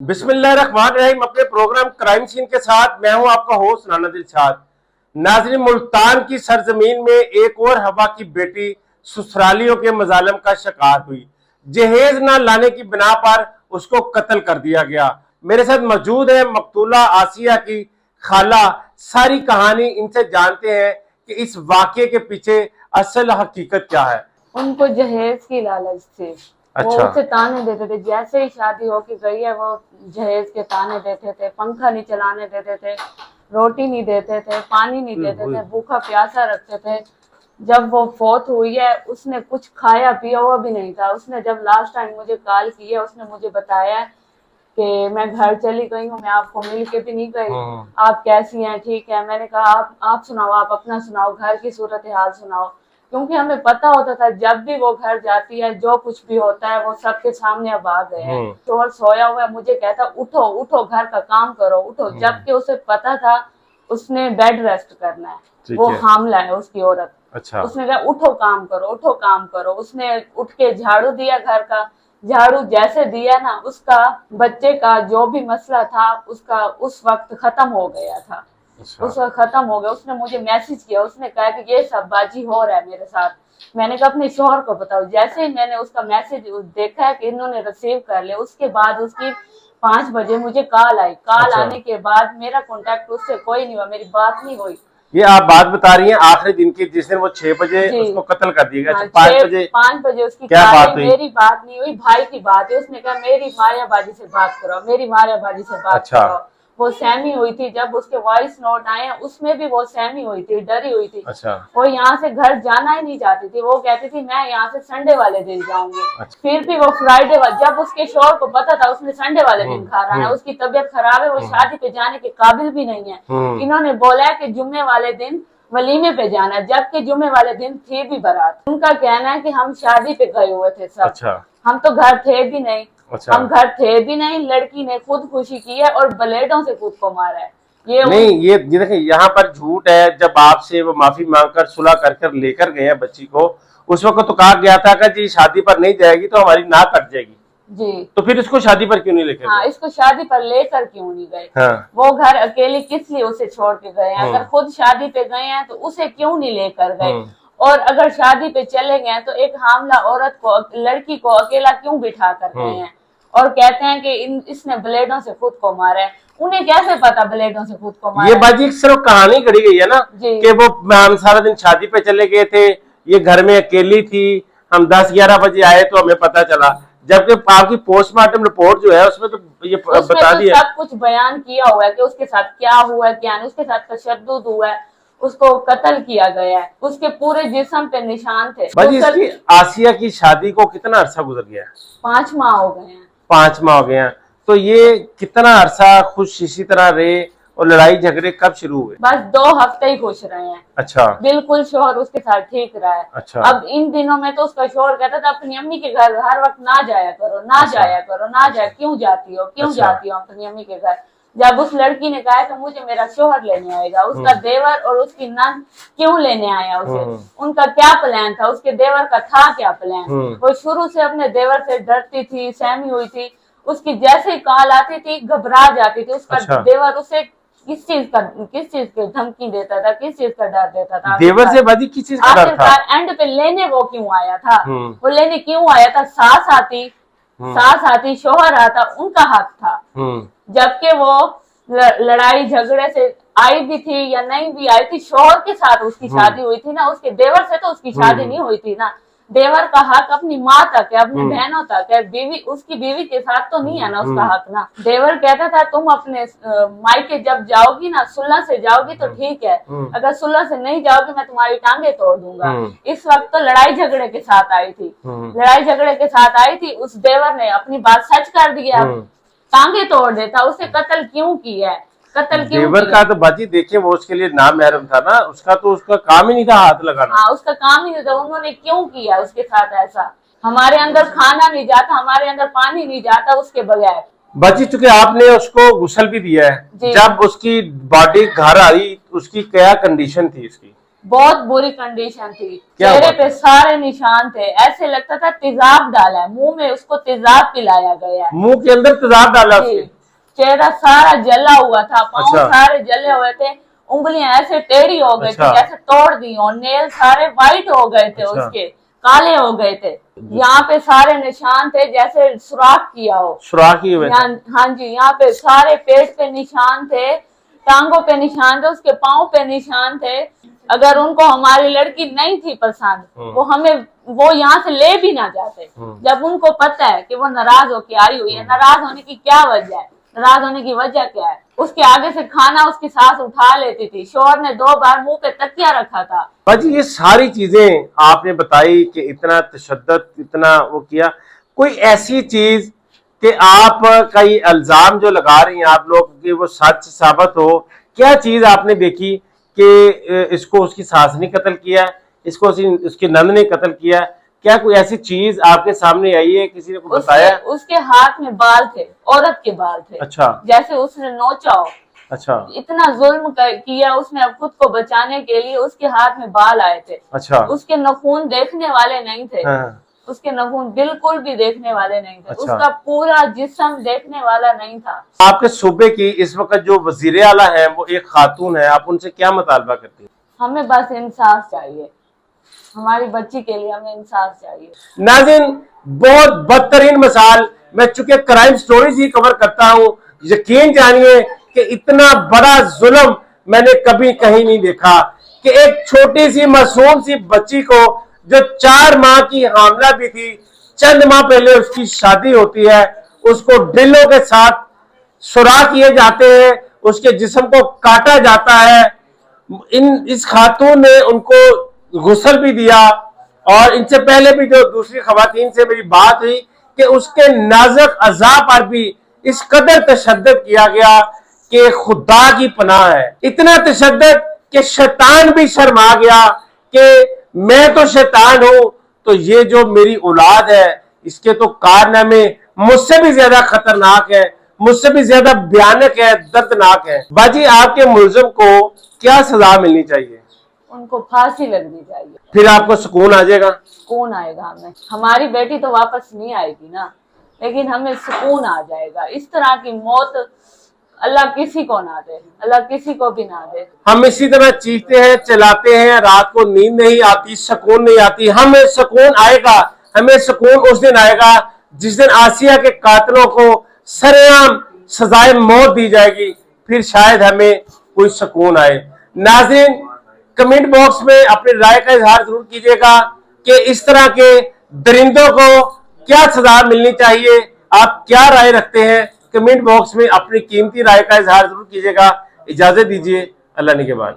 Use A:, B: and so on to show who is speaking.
A: बिस्मिल्लाहिर्रहमानिर्रहीम। अपने programme crime scene के साथ मैं हूं आपका होस्ट राना दिलशाद। नाज़रीन, मुल्तान की सरजमीन में एक और हवा की बेटी ससुरालियों के मजालम का शिकार हुई। जहेज न लाने की बिना पर उसको कत्ल कर दिया गया। मेरे साथ मौजूद है मकतूला आसिया की खाला। सारी कहानी इनसे जानते हैं कि इस वाक़े के पीछे असल हकीकत क्या है।
B: उनको जहेज की लालच थी।
A: अच्छा।
B: वो उसे ताने देते थे, जैसे ही शादी होके गई है वो जहेज के ताने देते थे, पंखा नहीं चलाने देते थे, रोटी नहीं देते थे, पानी नहीं देते थे, भूखा प्यासा रखते थे। जब वो फौत हुई है उसने कुछ खाया पिया हुआ भी नहीं था। उसने जब लास्ट टाइम मुझे कॉल की है उसने मुझे बताया कि मैं घर चली गई हूँ, मैं आपको मिल के भी नहीं गई, आप कैसी हैं, ठीक है। मैंने कहा आप सुनाओ, आप अपना सुनाओ, घर की सूरत हाल सुनाओ। क्योंकि हमें पता होता था जब भी वो घर जाती है जो कुछ भी होता है वो सबके सामने अब आ गए हैं। शोहर सोया हुआ है, मुझे कहता उठो उठो, घर का काम करो, उठो। जबकि उसे पता था उसने बेड रेस्ट करना है, वो हामला है उसकी औरत। अच्छा। उसने कहा उठो काम करो, उठो काम करो। उसने उठ के झाड़ू दिया घर का। झाड़ू जैसे दिया ना, उसका बच्चे का जो भी मसला था उसका उस वक्त खत्म हो गया था। अच्छा। उसका खत्म हो गया। उसने मुझे मैसेज किया, उसने कहा कि ये सब बाजी हो रहा है मेरे साथ। मैंने कहा अपने शोहर को बताओ। जैसे ही मैंने उसका मैसेज देखा है कि इन्होंने रिसीव कर लिया, उसके बाद उसकी 5 बजे मुझे कॉल आई। कॉल अच्छा। आने के बाद मेरा कांटेक्ट उससे कोई नहीं हुआ, मेरी बात नहीं हुई।
A: ये आप बात बता रही हैं आखिरी दिन की, जिस दिन वो 6 बजे उसको कत्ल कर दिया गया।
B: 5 बजे उसकी
A: क्या बात हुई?
B: मेरी बात नहीं हुई, भाई की बात है। उसने कहा मेरी मारिया बाजी से बात करो, मेरी मारिया बाजी से बात अच्छा। करो। वो सहमी हुई थी। जब उसके वॉइस नोट आए उसमें भी वो सहमी हुई थी, डरी हुई थी। अच्छा। वो यहाँ से घर जाना ही नहीं चाहती थी। वो कहती थी मैं यहाँ से संडे वाले दिन जाऊंगी। अच्छा। फिर भी वो फ्राइडे जब उसके शोहर को पता था उसने संडे वाले दिन खाना है, उसकी तबीयत खराब है, वो शादी पे जाने के काबिल भी नहीं है। इन्होंने बोला कि जुम्मे वाले दिन वलीमे पे जाना, जबकि जुम्मे वाले दिन थी भी बारात। उनका कहना है कि हम शादी पे गए हुए थे सब। अच्छा। हम तो घर थे भी नहीं। अच्छा। हम घर थे भी नहीं। लड़की ने खुदकुशी की है और ब्लेडों से खुद को मारा है। ये
A: नहीं, ये देखिए यहाँ पर झूठ है। जब आपसे वो माफी मांगकर सुलह कर लेकर गए हैं बच्ची को, उस वक्त तो कहा गया था कि जी शादी पर नहीं जाएगी तो हमारी नाक कट जाएगी जी। तो फिर इसको शादी पर क्यों नहीं लेकर?
B: हाँ, इसको शादी पर लेकर क्यों नहीं गए? हाँ। वो घर अकेली किस लिए उसे छोड़ के गए हैं? अगर खुद शादी पे गए हैं तो उसे क्यों नहीं लेकर गए? और अगर शादी पे चले गए तो एक हामला औरत को, लड़की को अकेला क्यों बिठा कर गए हैं? और कहते हैं कि इसने ब्लेडों से खुद को मारा है। उन्हें कैसे पता ब्लेडों से खुद को मारा?
A: ये बाजी सिर्फ कहानी गढ़ी गई है ना कि वो हम सारा दिन शादी पे चले गए थे, ये घर में अकेली थी, हम 10-11 बजे आए तो हमें पता चला। जबकि आपकी पोस्टमार्टम रिपोर्ट जो है उसमें तो ये बता दिया,
B: सब कुछ बयान किया हुआ है कि उसके साथ क्या हुआ है, क्या नहीं। उसके साथ तशद्दुद हुआ है, उसको कत्ल किया गया है, उसके पूरे जिस्म पे निशान थे।
A: इसकी आसिया की शादी को कितना अरसा गुजर गया है?
B: 5 माह हो गए हैं।
A: 5 माह हो गए हैं। तो ये कितना अरसा खुश इसी तरह रहे और लड़ाई झगड़े कब शुरू हुए?
B: बस 2 हफ्ते ही खुश रहे हैं। अच्छा। बिल्कुल शोहर उसके साथ ठीक रहा है। अच्छा। अब इन दिनों में तो उसका शोहर कहता था अपनी अम्मी के घर हर वक्त ना जाया करो, ना अच्छा। जाया करो, ना जाया। क्यों जाती हो, क्यों अच्छा। जाती हो अपनी अम्मी के घर? जब उस लड़की ने कहा तो मुझे मेरा शोहर लेने आएगा, उसका देवर और उसकी नंद क्यों लेने आया उसे? उनका क्या प्लान था? उसके देवर का था क्या प्लान? वो शुरू से अपने देवर से डरती थी, सहमी हुई थी। उसकी जैसे ही कॉल आती थी घबरा जाती थी। उसका अच्छा। देवर उसे किस चीज की धमकी देता था, किस चीज का डर देता था?
A: देवर से बाजी किस चीज का डर था?
B: एंड पे लेने वो क्यों आया था? वो लेने क्यों आया था? सास आती, शोहर आता, उनका हक था। जबकि वो लड़ाई झगड़े से आई भी थी या नहीं भी आई थी, शोहर के साथ उसकी शादी हुई थी ना, उसके देवर से तो उसकी शादी नहीं हुई थी ना। देवर का हक अपनी माँ तक है, अपनी बहनों तक है, बीवी उसकी बीवी के साथ तो नहीं है ना उसका हक ना। देवर कहता था तुम अपने मायके जब जाओगी ना, सुलह से जाओगी तो ठीक है, अगर सुलह से नहीं जाओगी मैं तुम्हारी टांगे तोड़ दूंगा। इस वक्त तो लड़ाई झगड़े के साथ आई थी, लड़ाई झगड़े के साथ आई थी। उस देवर ने अपनी बात सच कर दिया, टांगे तोड़ देता। उसे कत्ल क्यों किया है?
A: देवर का तो बाजी देखिए वो उसके लिए नाम महरम था ना, उसका काम ही नहीं था हाथ लगाना।
B: हाँ, उसका काम ही नहीं था। उन्होंने क्यों किया उसके साथ ऐसा? हमारे अंदर खाना नहीं जाता, हमारे अंदर पानी नहीं जाता उसके बगैर।
A: बाजी चूंकि आपने उसको गुस्ल भी दिया है, जब उसकी बॉडी घर आई उसकी क्या कंडीशन थी इसकी?
B: बहुत बुरी कंडीशन थी।
A: क्या
B: चेहरे
A: बात
B: पे सारे निशान थे, ऐसे लगता था तेजाब डाला है, मुंह में उसको तेजाब पिलाया गया है।
A: मुंह के अंदर तेजाब डाला
B: जी,
A: उसके?
B: चेहरा सारा जला हुआ था, पाँव
A: अच्छा।
B: सारे जले हुए थे, उंगलियां ऐसे टेढ़ी हो गई
A: अच्छा।
B: थी जैसे तोड़ दी हो, नेल सारे वाइट हो गए थे,
A: अच्छा।
B: उसके काले हो गए थे। यहाँ पे सारे निशान थे जैसे सुराख किया हो।
A: सुराख ही हुए थे?
B: हाँ जी, यहाँ पे सारे पेट पे निशान थे, टांगों पे निशान थे, उसके पाँव पे निशान थे। अगर उनको हमारी लड़की नहीं थी पसंद, वो यहाँ से ले भी ना जाते। जब उनको पता है कि वो नाराज होके आई हुई है, नाराज होने की क्या वजह है, नाराज होने की वजह क्या है? उसके आगे से खाना उसकी सास उठा लेती थी, शोहर ने 2 बार मुंह पे तकिया रखा था।
A: बाजी ये सारी चीजें आपने बताई कि इतना तशद्दुद, इतना वो किया, कोई ऐसी चीज कि आप का ये इल्जाम जो लगा रही हैं आप लोग कि वो सच साबित हो, क्या चीज आपने देखी कि इसको उसकी सास ने कत्ल किया है, इसको उसकी नंद ने कत्ल किया है? क्या कोई ऐसी चीज आपके सामने आई है, किसी ने को बताया?
B: उसके हाथ में बाल थे, औरत के बाल थे।
A: अच्छा।
B: जैसे उसने नोचा हो।
A: अच्छा।
B: इतना जुल्म किया उसने, अब खुद को बचाने के लिए उसके हाथ में बाल आए थे।
A: अच्छा।
B: उसके नाखून देखने वाले नहीं थे।
A: हाँ।
B: उसके नाखून बिल्कुल भी देखने वाले नहीं थे।
A: अच्छा।
B: उसका पूरा जिस्म देखने वाला नहीं था।
A: आपके सूबे की इस वक्त जो वजीर आला है वो एक खातून है, आप उनसे क्या मुतालबा करती हैं?
B: हमें बस इंसाफ चाहिए, हमारी बच्ची के लिए हमें इंसाफ चाहिए।
A: नाज़रीन, बहुत बदतरीन मिसाल, मैं चूंकि क्राइम स्टोरीज ही कवर करता हूँ, यकीन जानिए कि इतना बड़ा जुल्म मैंने कभी कहीं नहीं देखा कि एक छोटी सी मासूम सी बच्ची को, जो 4 माह की हामला भी थी, चंद माह पहले उसकी शादी होती है, उसको ढिल्लों के साथ सुराख किए जाते हैं, उसके जिस्म को काटा जाता है। इस खातून ने उनको गुस्ल भी दिया, और इनसे पहले भी जो दूसरी खवातीन से मेरी बात हुई कि उसके नाजुक अज़ा पर भी इस कदर तशद्दुद किया गया कि खुदा की पनाह है। इतना तशद्दुद कि शैतान भी शर्मा गया कि मैं तो शैतान हूं, तो ये जो मेरी औलाद है इसके तो कारनामे मुझसे भी ज्यादा खतरनाक है, मुझसे भी ज्यादा भयानक है, दर्दनाक है। बाजी, आपके मुलजिम को क्या सजा मिलनी चाहिए?
B: उनको फांसी लगनी चाहिए।
A: फिर आपको सुकून आ जाएगा?
B: सुकून आएगा हमें। हमारी बेटी तो वापस नहीं आएगी ना, लेकिन हमें सुकून आ जाएगा। इस तरह की मौत अल्लाह किसी को ना दे, अल्लाह किसी को भी ना दे।
A: हम इसी तरह चीखते हैं, चलाते हैं, रात को नींद नहीं आती, सुकून नहीं आती। हमें सुकून आएगा, हमें सुकून उस दिन आएगा जिस दिन आसिया के कातिलों को सरेआम सजाए मौत दी जाएगी, फिर शायद हमें कोई सुकून आए। नाज़रीन, कमेंट बॉक्स में अपनी राय का इजहार जरूर कीजिएगा कि इस तरह के दरिंदों को क्या सजा मिलनी चाहिए, आप क्या राय रखते हैं? कमेंट बॉक्स में अपनी कीमती राय का इजहार जरूर कीजिएगा। इजाजत दीजिए, अल्लाह निगहबान।